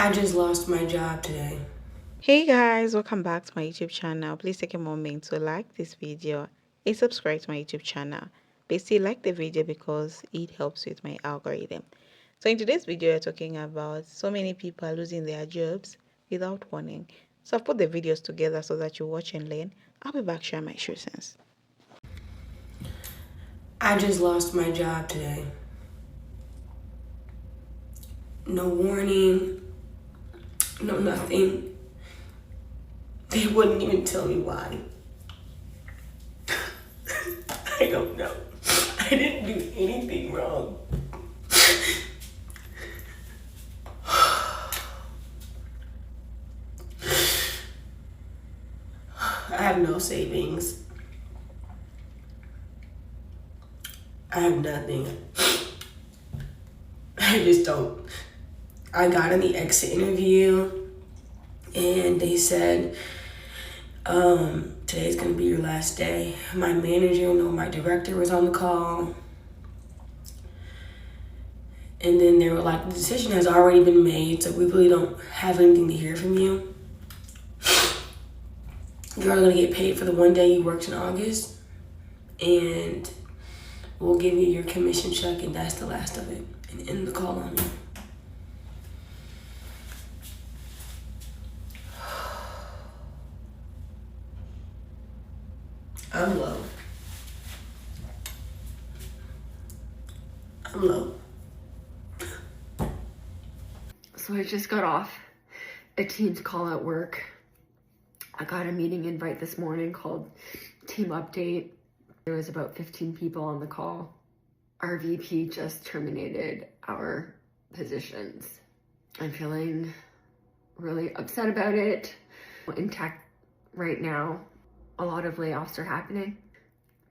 I just lost my job today. Hey guys, welcome back to my YouTube channel. Please take a moment to like this video and subscribe to my YouTube channel. Basically, like the video because it helps with my algorithm. So in today's video, we're talking about so many people losing their jobs without warning. So I've put the videos together so that you watch and learn. I'll be back sharing my true sense. I just lost my job today. No warning, no nothing. They wouldn't even tell me why. I don't know. I didn't do anything wrong. I have no savings. I have nothing. I just don't. I got in the exit interview and they said, today's gonna be your last day. My manager, no, my director was on the call. And then they were like, the decision has already been made, so we really don't have anything to hear from you. You're only gonna get paid for the one day you worked in August, and we'll give you your commission check, and that's the last of it. And end the call on me. I'm low. I'm low. So I just got off a Teams call at work. I got a meeting invite this morning called Team Update. There was about 15 people on the call. Our VP just terminated our positions. I'm feeling really upset about it. In tech right now, a lot of layoffs are happening.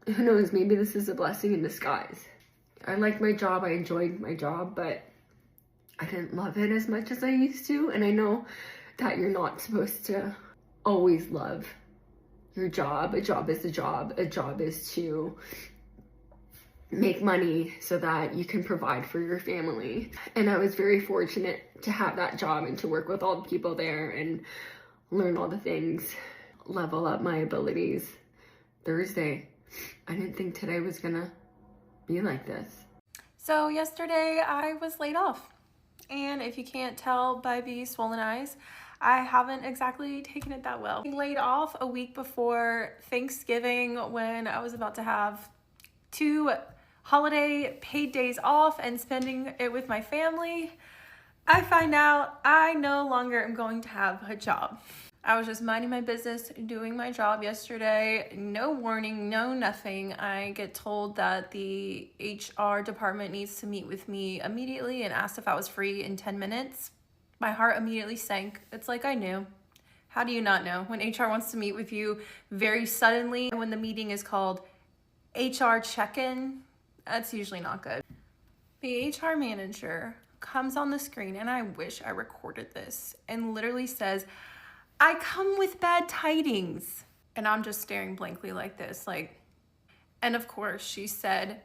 Who knows, maybe this is a blessing in disguise. I liked my job, I enjoyed my job, but I didn't love it as much as I used to. And I know that you're not supposed to always love your job. A job is a job. A job is to make money so that you can provide for your family. And I was very fortunate to have that job and to work with all the people there and learn all the things, level up my abilities. Thursday, I didn't think today was gonna be like this. So yesterday I was laid off. And if you can't tell by the swollen eyes, I haven't exactly taken it that well. I laid off a week before Thanksgiving when I was about to have 2 holiday paid days off and spending it with my family. I find out I no longer am going to have a job. I was just minding my business, doing my job yesterday. No warning, no nothing. I get told that the HR department needs to meet with me immediately and asked if I was free in 10 minutes. My heart immediately sank. It's like I knew. How do you not know? When HR wants to meet with you very suddenly, when the meeting is called HR check-in, that's usually not good. The HR manager comes on the screen, and I wish I recorded this, and literally says, "I come with bad tidings." And I'm just staring blankly like this, and of course she said,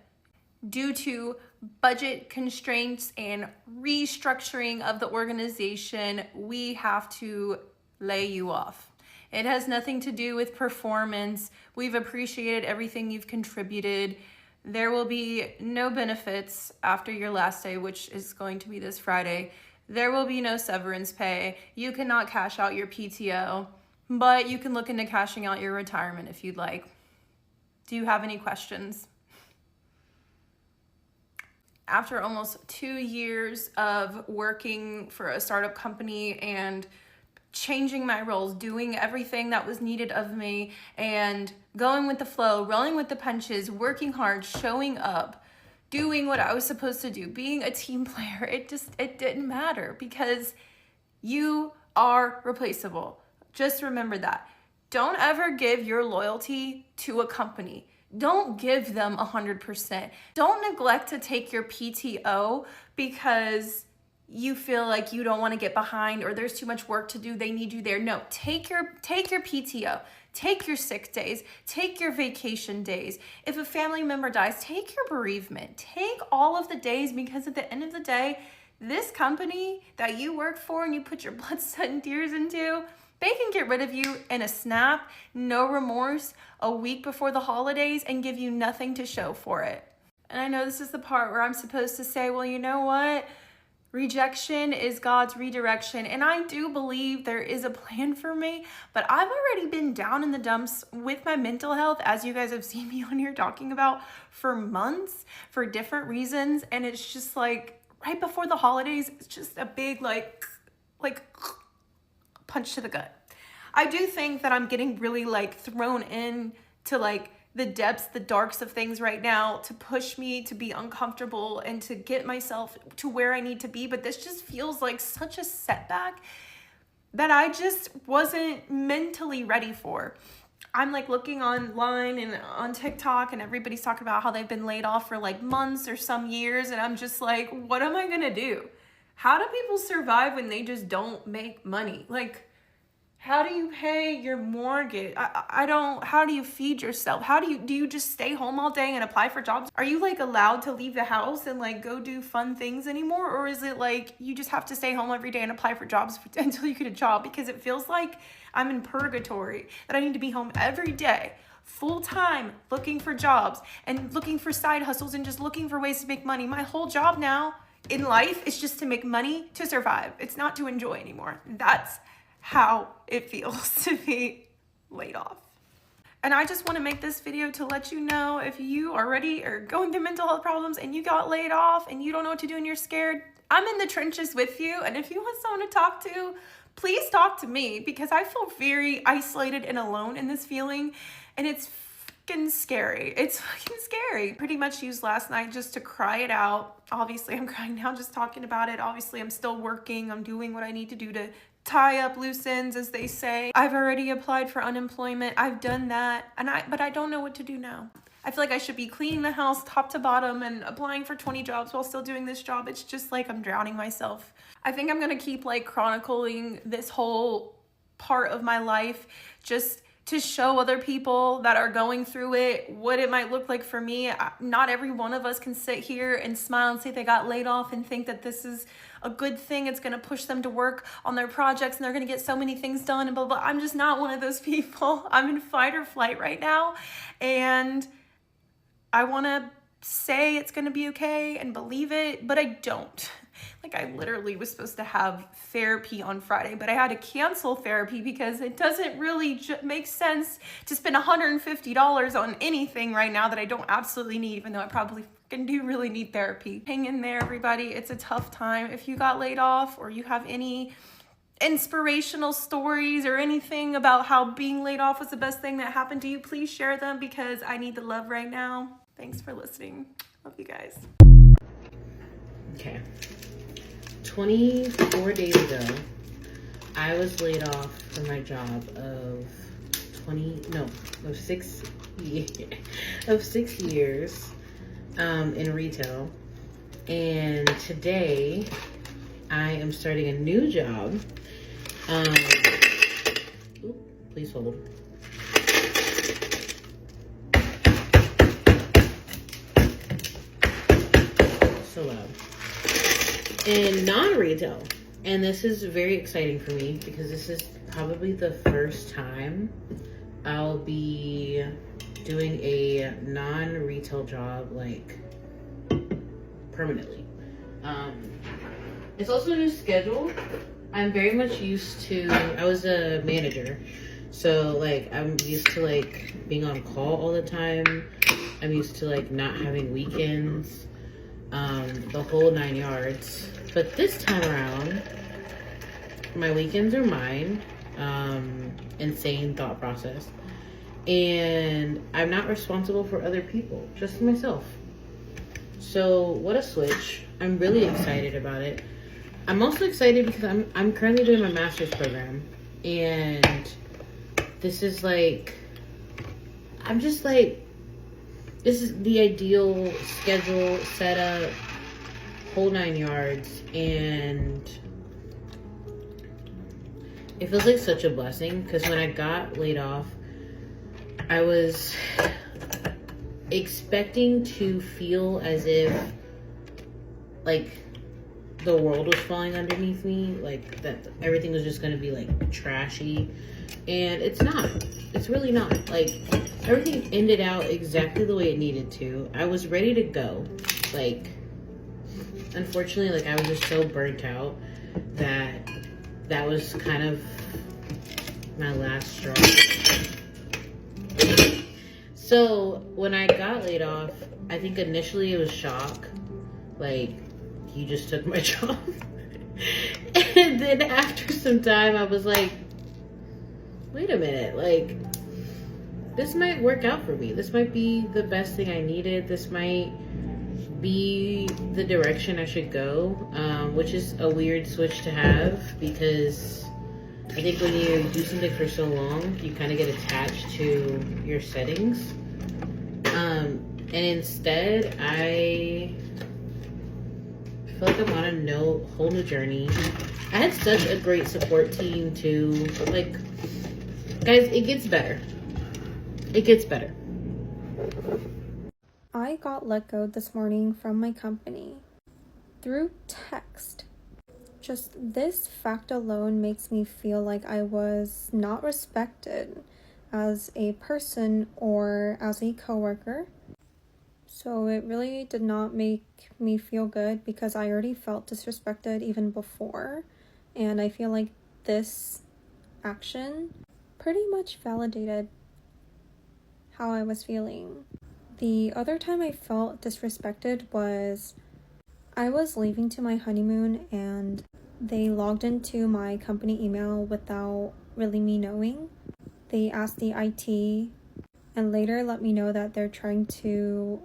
due to budget constraints and restructuring of the organization, we have to lay you off. It has nothing to do with performance. We've appreciated everything you've contributed. There will be no benefits after your last day, which is going to be this Friday. There will be no severance pay. You cannot cash out your PTO, but you can look into cashing out your retirement if you'd like. Do you have any questions? After almost 2 years of working for a startup company and changing my roles, doing everything that was needed of me and going with the flow, rolling with the punches, working hard, showing up, doing what I was supposed to do, being a team player, it didn't matter because you are replaceable. Just remember that. Don't ever give your loyalty to a company. Don't give them 100%. Don't neglect to take your PTO because you feel like you don't want to get behind or there's too much work to do, they need you there. No, take your PTO, take your sick days, take your vacation days. If a family member dies, take your bereavement, take all of the days, because at the end of the day, This company that you work for and you put your blood, sweat, and tears into, they can get rid of you in a snap, no remorse, a week before the holidays, and give you nothing to show for it. And I know this is the part where I'm supposed to say, well, you know what? Rejection is God's redirection. And I do believe there is a plan for me, but I've already been down in the dumps with my mental health, as you guys have seen me on here talking about, for months, for different reasons. And it's just like right before the holidays, it's just a big like punch to the gut. I do think that I'm getting really like thrown in to like the depths, the darks of things right now to push me to be uncomfortable and to get myself to where I need to be. But this just feels like such a setback that I just wasn't mentally ready for. I'm like looking online and on TikTok, and everybody's talking about how they've been laid off for like months or some years. And I'm just like, what am I gonna do? How do people survive when they just don't make money? Like, how do you pay your mortgage? How do you feed yourself? Do you just stay home all day and apply for jobs? Are you like allowed to leave the house and like go do fun things anymore? Or is it like you just have to stay home every day and apply for jobs until you get a job? Because it feels like I'm in purgatory, that I need to be home every day, full time, looking for jobs and looking for side hustles and just looking for ways to make money. My whole job now in life is just to make money to survive. It's not to enjoy anymore. That's how it feels to be laid off. And I just want to make this video to let you know, if you already are going through mental health problems and you got laid off and you don't know what to do and you're scared, I'm in the trenches with you. And if you want someone to talk to, please talk to me, because I feel very isolated and alone in this feeling, and it's fucking scary. It's fucking scary. Pretty much used last night just to cry it out. Obviously, I'm crying now just talking about it. Obviously, I'm still working. I'm doing what I need to do to tie up loose ends, as they say. I've already applied for unemployment. I've done that, but I don't know what to do now. I feel like I should be cleaning the house top to bottom and applying for 20 jobs while still doing this job. It's just like I'm drowning myself. I think I'm gonna keep like chronicling this whole part of my life just to show other people that are going through it what it might look like for me. Not every one of us can sit here and smile and say they got laid off and think that this is a good thing. It's going to push them to work on their projects and they're going to get so many things done and blah, blah. I'm just not one of those people. I'm in fight or flight right now. And I want to say it's going to be okay and believe it, but I don't. Like, I literally was supposed to have therapy on Friday, but I had to cancel therapy because it doesn't really make sense to spend $150 on anything right now that I don't absolutely need, even though I probably fucking do really need therapy. Hang in there, everybody. It's a tough time. If you got laid off or you have any inspirational stories or anything about how being laid off was the best thing that happened to you, please share them, because I need the love right now. Thanks for listening. Love you guys. Okay. 24 days ago, I was laid off from my job of 6 years in retail, and today I am starting a new job. Please hold. So loud. In non-retail, and this is very exciting for me because this is probably the first time I'll be doing a non-retail job like permanently. It's also a new schedule. I'm very much used to, I was a manager, so like I'm used to like being on call all the time. I'm used to like not having weekends, the whole 9 yards. But this time around, my weekends are mine. Insane thought process. And I'm not responsible for other people, just myself. So what a switch. I'm really excited about it. I'm also excited because I'm currently doing my master's program. And this is like, I'm just like, this is the ideal schedule, setup, whole 9 yards, and it feels like such a blessing because when I got laid off, I was expecting to feel as if like the world was falling underneath me, like that everything was just gonna be like trashy, and it's not. It's really not. Like, everything ended out exactly the way it needed to. I was ready to go. Like, unfortunately, like, I was just so burnt out that was kind of my last straw. So when I got laid off, I think initially it was shock. Like, you just took my job. And then after some time, I was like, wait a minute, like, this might work out for me. This might be the best thing I needed. This might be the direction I should go, which is a weird switch to have, because I think when you do something for so long, you kind of get attached to your settings. And instead, I feel like I'm on a whole new journey. I had such a great support team too. Like, guys, it gets better. It gets better. I got let go this morning from my company through text. Just this fact alone makes me feel like I was not respected as a person or as a coworker. So it really did not make me feel good, because I already felt disrespected even before. And I feel like this action pretty much validated how I was feeling. The other time I felt disrespected was I was leaving to my honeymoon, and they logged into my company email without really me knowing. They asked the IT and later let me know that they're trying to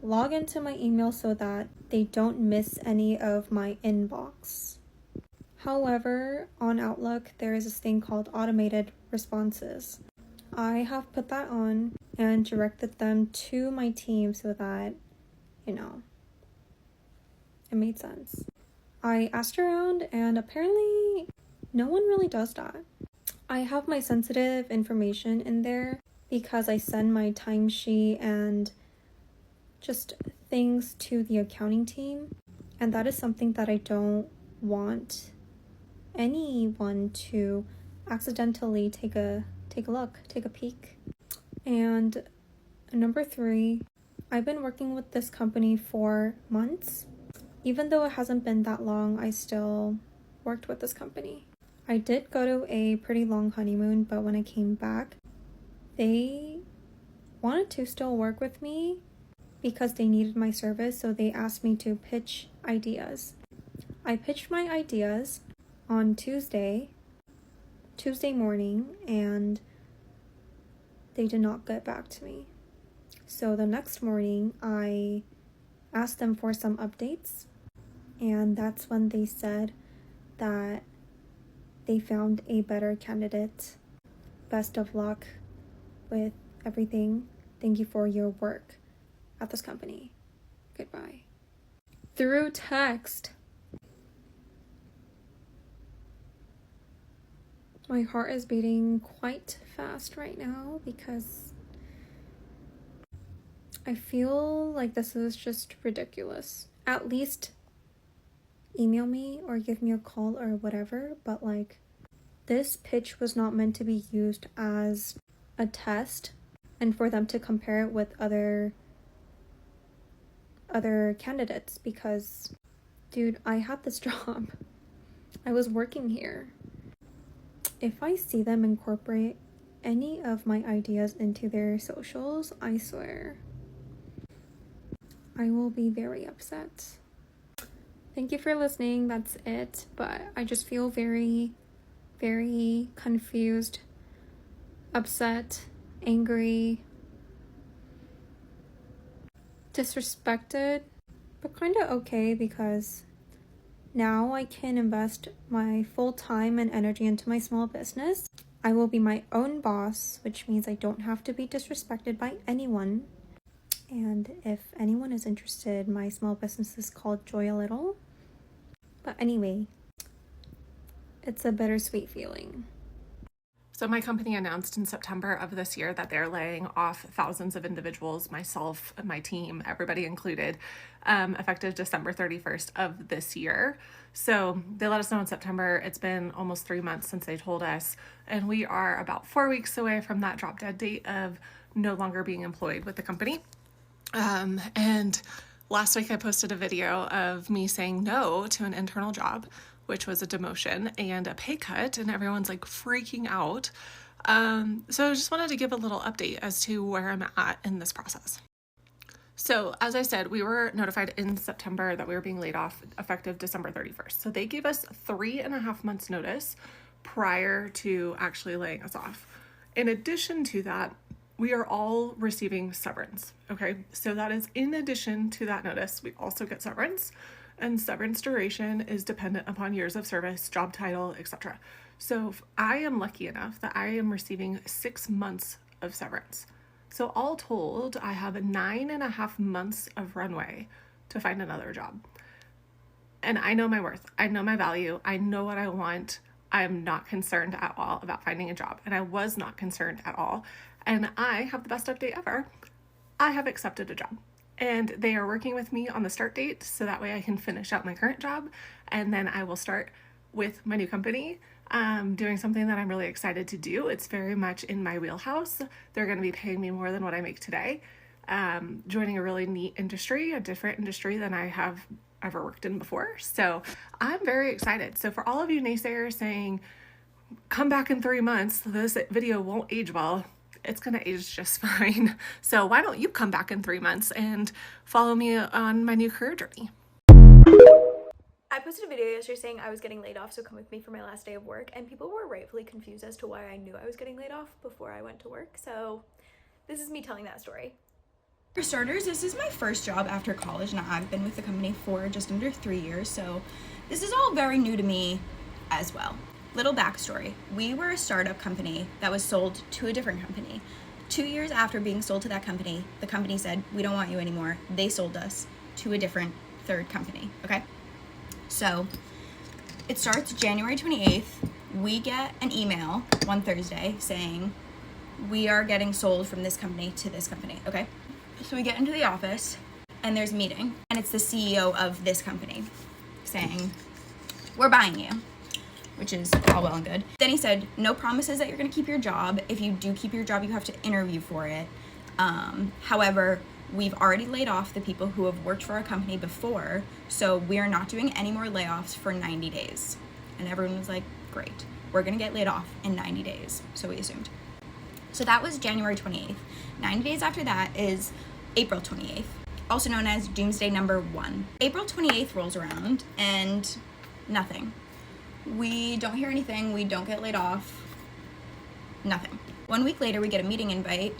log into my email so that they don't miss any of my inbox. However, on Outlook, there is this thing called automated responses. I have put that on and directed them to my team so that, it made sense. I asked around, and apparently no one really does that. I have my sensitive information in there because I send my timesheet and just things to the accounting team, and that is something that I don't want anyone to accidentally take a look, take a peek. And number 3, I've been working with this company for months. Even though it hasn't been that long, I still worked with this company. I did go to a pretty long honeymoon, but when I came back, they wanted to still work with me because they needed my service, so they asked me to pitch ideas. I pitched my ideas on Tuesday morning, and they did not get back to me. So the next morning, I asked them for some updates, and that's when they said that they found a better candidate. Best of luck with everything. Thank you for your work at this company. Goodbye. Through text. My heart is beating quite fast right now because I feel like this is just ridiculous. At least email me or give me a call or whatever, but like, this pitch was not meant to be used as a test and for them to compare it with other candidates, because dude, I had this job. I was working here. If I see them incorporate any of my ideas into their socials, I swear I will be very upset. Thank you for listening. That's it. But I just feel very, very confused, upset, angry, disrespected, but kind of okay, because now I can invest my full time and energy into my small business. I will be my own boss, which means I don't have to be disrespected by anyone. And if anyone is interested, my small business is called Joy a Little. But anyway, it's a bittersweet feeling. So my company announced in September of this year that they're laying off thousands of individuals, myself, my team, everybody included, effective December 31st of this year. So they let us know in September. It's been almost 3 months since they told us, and we are about 4 weeks away from that drop dead date of no longer being employed with the company. And last week I posted a video of me saying no to an internal job, which was a demotion and a pay cut, and everyone's like freaking out. So I just wanted to give a little update as to where I'm at in this process. So as I said, we were notified in September that we were being laid off effective December 31st. So they gave us 3.5 months notice prior to actually laying us off. In addition to that, we are all receiving severance. Okay, so that is in addition to that notice, we also get severance. And severance duration is dependent upon years of service, job title, etc. So I am lucky enough that I am receiving 6 months of severance. So all told, I have 9.5 months of runway to find another job. And I know my worth. I know my value. I know what I want. I am not concerned at all about finding a job. And I was not concerned at all. And I have the best update ever. I have accepted a job. And they are working with me on the start date, so that way I can finish out my current job, and then I will start with my new company, doing something that I'm really excited to do. It's very much in my wheelhouse. They're going to be paying me more than what I make today, joining a really neat industry, a different industry than I have ever worked in before. So I'm very excited. So for all of you naysayers saying, come back in 3 months, this video won't age well, it's going to age just fine. So why don't you come back in 3 months and follow me on my new career journey? I posted a video yesterday saying I was getting laid off, so come with me for my last day of work, and people were rightfully confused as to why I knew I was getting laid off before I went to work. So this is me telling that story. For starters, this is my first job after college, and I've been with the company for just under 3 years, so this is all very new to me as well. Little backstory. We were a startup company that was sold to a different company. 2 years after being sold to that company, the company said, we don't want you anymore. They sold us to a different third company, okay? So it starts January 28th. We get an email one Thursday saying, we are getting sold from this company to this company, okay? So we get into the office and there's a meeting, and it's the CEO of this company saying, we're buying you, which is all well and good. Then he said, no promises that you're gonna keep your job. If you do keep your job, you have to interview for it. However, we've already laid off the people who have worked for our company before, so we are not doing any more layoffs for 90 days. And everyone was like, great, we're gonna get laid off in 90 days, so we assumed. So that was January 28th. 90 days after that is April 28th, also known as Doomsday number 1. April 28th rolls around and nothing. We don't hear anything, we don't get laid off, nothing. 1 week later, we get a meeting invite,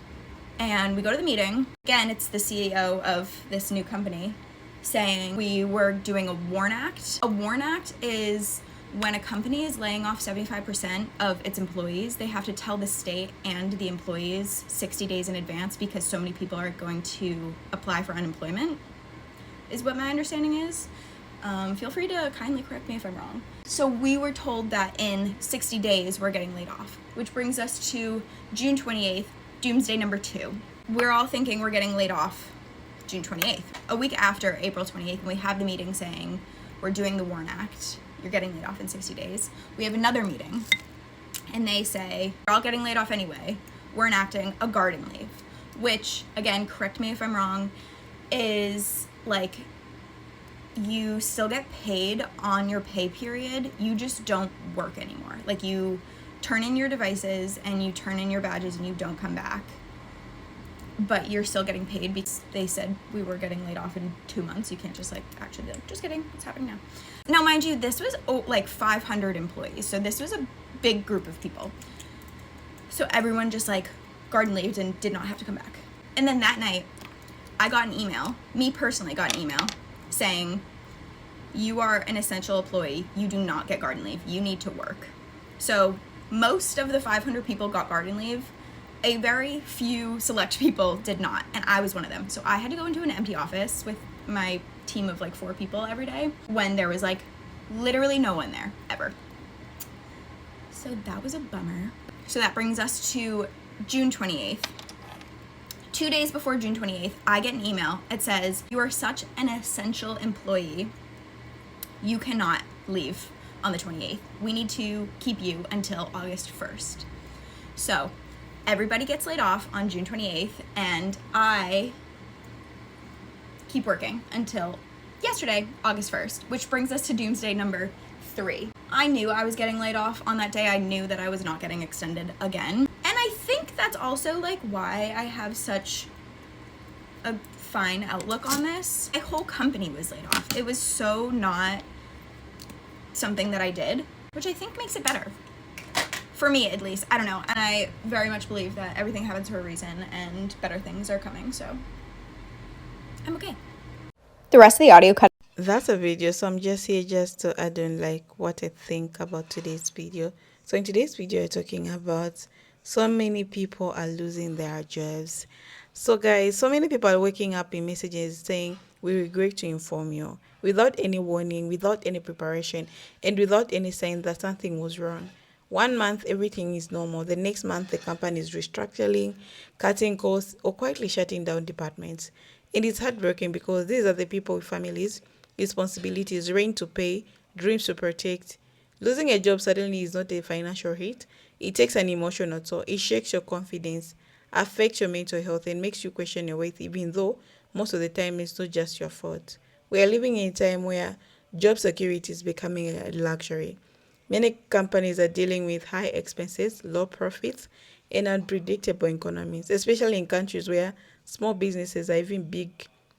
and we go to the meeting. Again, it's the CEO of this new company saying we were doing a WARN Act. A WARN Act is when a company is laying off 75% of its employees, they have to tell the state and the employees 60 days in advance because so many people are going to apply for unemployment, is what my understanding is. Feel free to kindly correct me if I'm wrong. So we were told that in 60 days we're getting laid off, which brings us to June 28th, Doomsday number 2. We're all thinking we're getting laid off June 28th. A week after April 28th, we have the meeting saying we're doing the WARN Act. You're getting laid off in 60 days. We have another meeting, and they say, we're all getting laid off anyway. We're enacting a garden leave, which, again, correct me if I'm wrong, is like you still get paid on your pay period. You just don't work anymore. Like you turn in your devices and you turn in your badges and you don't come back. But you're still getting paid because they said we were getting laid off in 2 months. You can't just like actually be like, just kidding, it's happening now. Now, mind you, this was like 500 employees. So this was a big group of people. So everyone just like garden leaved and did not have to come back. And then that night, I got an email, me personally got an email saying, you are an essential employee. You do not get garden leave. You need to work. So most of the 500 people got garden leave. A very few select people did not, and I was one of them. So I had to go into an empty office with my team of like 4 people every day when there was like literally no one there ever. So that was a bummer. So that brings us to June 28th. 2 days before June 28th, I get an email. It says, "You are such an essential employee. You cannot leave on the 28th. We need to keep you until August 1st. So everybody gets laid off on June 28th, and I keep working until yesterday, August 1st, which brings us to doomsday number 3. I knew I was getting laid off on that day. I knew that I was not getting extended again. And I think that's also like why I have such a fine outlook on this. My whole company was laid off. It was so not something that I did, which I think makes it better. For me, at least. I don't know. And I very much believe that everything happens for a reason and better things are coming, so I'm okay. The rest of the audio cut. That's a video, so I'm just here just to add on like what I think about today's video. So in today's video, we're talking about so many people are losing their jobs. So guys, so many people are waking up in messages saying, "We regret to inform you," without any warning, without any preparation, and without any sign that something was wrong. 1 month, everything is normal. The next month, the company is restructuring, cutting costs, or quietly shutting down departments. And it's heartbreaking because these are the people with families, responsibilities, rent to pay, dreams to protect. Losing a job suddenly is not a financial hit. It takes an emotional toll. It shakes your confidence, affects your mental health, and makes you question your worth, even though most of the time it's not just your fault. We are living in a time where job security is becoming a luxury. Many companies are dealing with high expenses, low profits, and unpredictable economies, especially in countries where small businesses or even big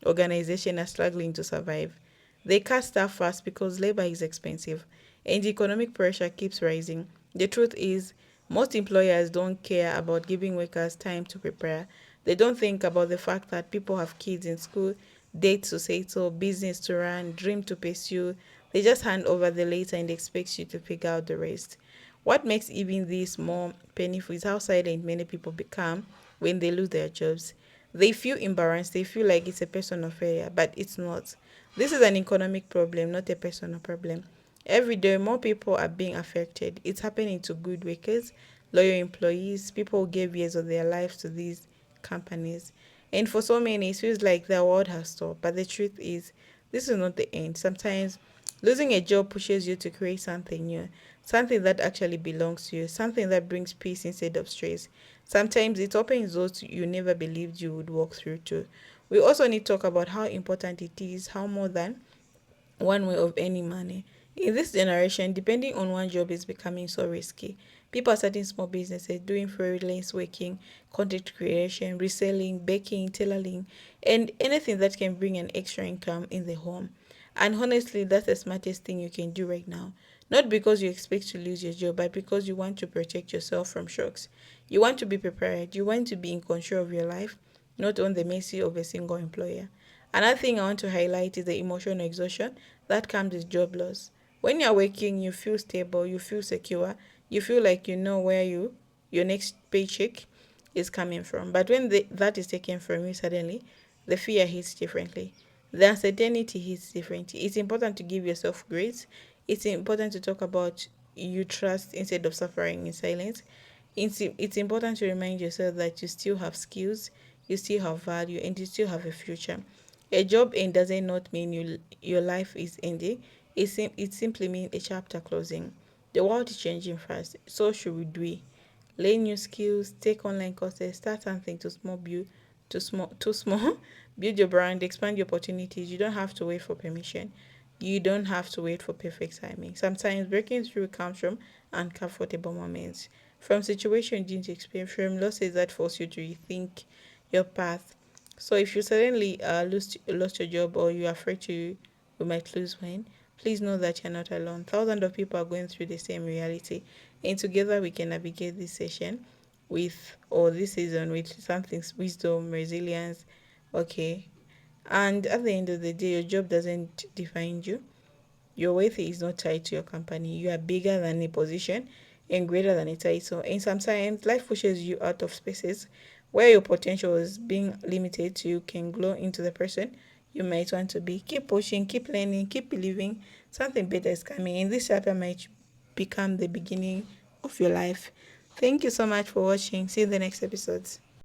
organizations are struggling to survive. They cut staff fast because labor is expensive, and the economic pressure keeps rising. The truth is, most employers don't care about giving workers time to prepare. They don't think about the fact that people have kids in school, dates to settle, business to run, dream to pursue. They just hand over the later and expect you to figure out the rest. What makes even this more painful is how silent many people become when they lose their jobs. They feel embarrassed, they feel like it's a personal failure, but it's not. This is an economic problem, not a personal problem. Every day, more people are being affected. It's happening to good workers, loyal employees, people who gave years of their lives to these companies. And for so many, it feels like the world has stopped. But the truth is, this is not the end. Sometimes losing a job pushes you to create something new, something that actually belongs to you, something that brings peace instead of stress. Sometimes it opens doors you never believed you would walk through to. We also need to talk about how important it is, how more than one way of earning money. In this generation, depending on one job is becoming so risky. People are starting small businesses, doing freelance working, content creation, reselling, baking, tailoring, and anything that can bring an extra income in the home. And honestly, that's the smartest thing you can do right now. Not because you expect to lose your job, but because you want to protect yourself from shocks. You want to be prepared. You want to be in control of your life, not on the mercy of a single employer. Another thing I want to highlight is the emotional exhaustion that comes with job loss. When you're working, you feel stable, you feel secure, you feel like you know where your next paycheck is coming from. But when that is taken from you suddenly, the fear hits differently. The uncertainty hits differently. It's important to give yourself grace. It's important to talk about you trust instead of suffering in silence. It's important to remind yourself that you still have skills, you still have value, and you still have a future. A job end doesn't not mean your life is ending. It simply means a chapter closing. The world is changing fast. So should we. Learn new skills, take online courses, start something too small, build your brand, expand your opportunities. You don't have to wait for permission. You don't have to wait for perfect timing. Sometimes breaking through comes from uncomfortable moments, from situations you didn't experience, from losses that force you to rethink your path. So if you suddenly lost your job or you're afraid you might lose one, please know that you're not alone. Thousands of people are going through the same reality, and together we can navigate this session this season with something wisdom, resilience. Okay. And at the end of the day, your job doesn't define you. Your worth is not tied to your company. You are bigger than a position and greater than a title. And sometimes life pushes you out of spaces where your potential is being limited to you can grow into the person you might want to be. Keep pushing, keep learning, keep believing something better is coming. And this chapter might become the beginning of your life. Thank you so much for watching. See you in the next episodes.